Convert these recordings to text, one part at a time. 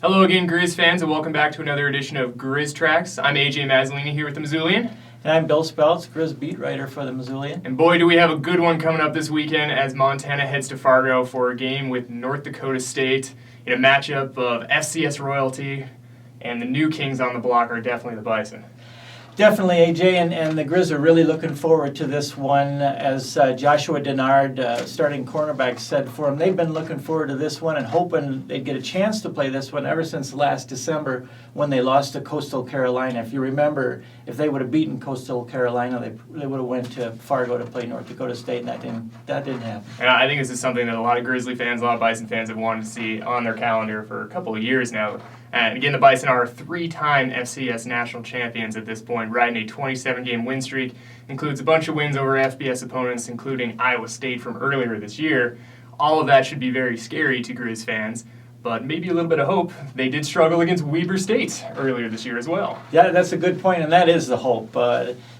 Hello again, Griz fans, and welcome back to another edition of Griz Tracks. I'm AJ Mazzolini here with the Mazzolini. And I'm Bill Speltz, Griz beat writer for the Mazzolini. And boy, do we have a good one coming up this weekend as Montana heads to Fargo for a game with North Dakota State in a matchup of FCS royalty, and the new kings on the block are definitely the Bison. Definitely, AJ, and the Griz are really looking forward to this one. As Joshua Denard, starting cornerback, said for him, they've been looking forward to this one and hoping they'd get a chance to play this one ever since last December when they lost to Coastal Carolina. If you remember, if they would have beaten Coastal Carolina, they would have went to Fargo to play North Dakota State, and that didn't happen. And I think this is something that a lot of Grizzly fans, a lot of Bison fans have wanted to see on their calendar for a couple of years now. And again, the Bison are three-time FCS national champions at this point, riding a 27-game win streak. Includes a bunch of wins over FBS opponents, including Iowa State from earlier this year. All of that should be very scary to Griz fans, but maybe a little bit of hope. They did struggle against Weber State earlier this year as well. Yeah, that's a good point, and that is the hope.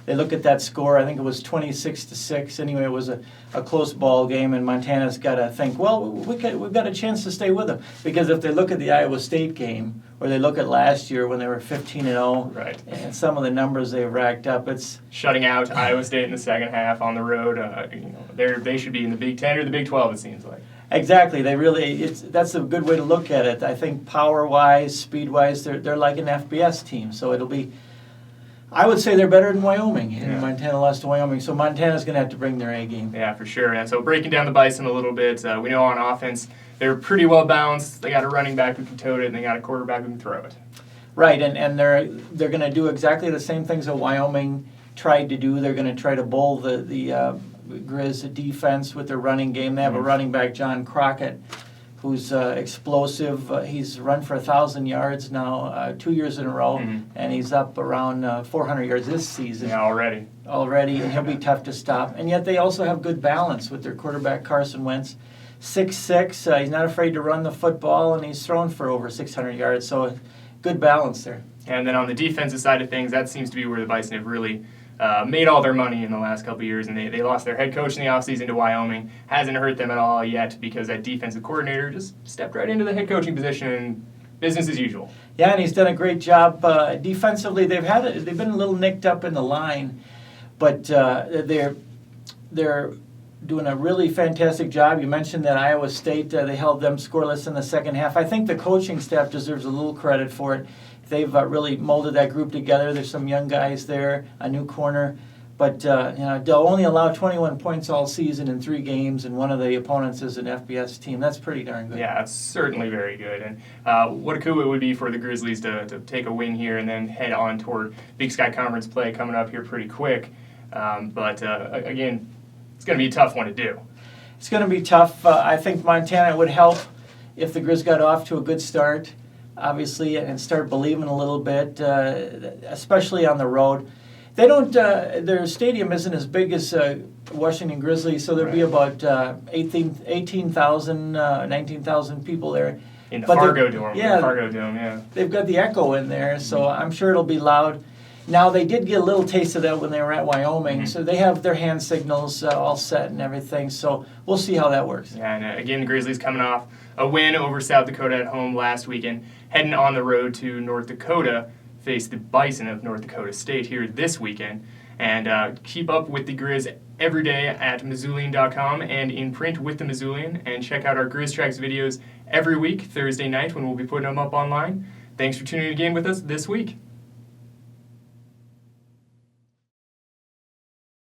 They look at that score, I think it was 26-6. Anyway, it was a close ball game, and Montana's got to think, well, we've got a chance to stay with them. Because if they look at the Iowa State game, or they look at last year when they were 15-0, right, and some of the numbers they've racked up, it's shutting out Iowa State in the second half on the road. They should be in the Big 10 or the Big 12, it seems like. Exactly. That's a good way to look at it. I think power-wise, speed-wise, they're like an FBS team. So it'll be, I would say they're better than Wyoming. Yeah. Montana lost to Wyoming, so Montana's going to have to bring their A game. Yeah, for sure. And so breaking down the Bison a little bit, we know on offense they're pretty well balanced. They got a running back who can tote it, and they got a quarterback who can throw it. Right, and they're going to do exactly the same things that Wyoming tried to do. They're going to try to bowl the Griz defense with their running game. They have a running back, John Crockett, who's explosive. He's run for 1,000 yards now 2 years in a row, and he's up around 400 yards this season. Yeah, already, and he'll be tough to stop. And yet they also have good balance with their quarterback, Carson Wentz. 6'6", he's not afraid to run the football, and he's thrown for over 600 yards, so good balance there. And then on the defensive side of things, that seems to be where the Bison have really made all their money in the last couple of years, and they lost their head coach in the offseason to Wyoming. Hasn't hurt them at all yet because that defensive coordinator just stepped right into the head coaching position and business as usual. Yeah, and he's done a great job. Defensively, they've been a little nicked up in the line, but they're doing a really fantastic job. You mentioned that Iowa State, they held them scoreless in the second half. I think the coaching staff deserves a little credit for it. They've really molded that group together. There's some young guys there, a new corner. But they'll only allow 21 points all season in 3 games, and one of the opponents is an FBS team. That's pretty darn good. Yeah, it's certainly very good. And what a coup it would be for the Grizzlies to take a win here and then head on toward Big Sky Conference play coming up here pretty quick. But again, it's going to be a tough one to do. It's going to be tough. I think Montana would help if the Griz got off to a good start, obviously, and start believing a little bit, especially on the road. They don't. Their stadium isn't as big as Washington Grizzlies, so there'll be about 18,000, 19,000 people there. In the Fargo Dome. Yeah, Fargo Dome, yeah. They've got the echo in there, so I'm sure it'll be loud. Now, they did get a little taste of that when they were at Wyoming, so they have their hand signals all set and everything, so we'll see how that works. Yeah, and again, the Grizzlies coming off a win over South Dakota at home last weekend, heading on the road to North Dakota, face the Bison of North Dakota State here this weekend. And keep up with the Griz every day at Mazzolini.com and in print with the Mazzolini, and check out our Griz Tracks videos every week, Thursday night, when we'll be putting them up online. Thanks for tuning in again with us this week.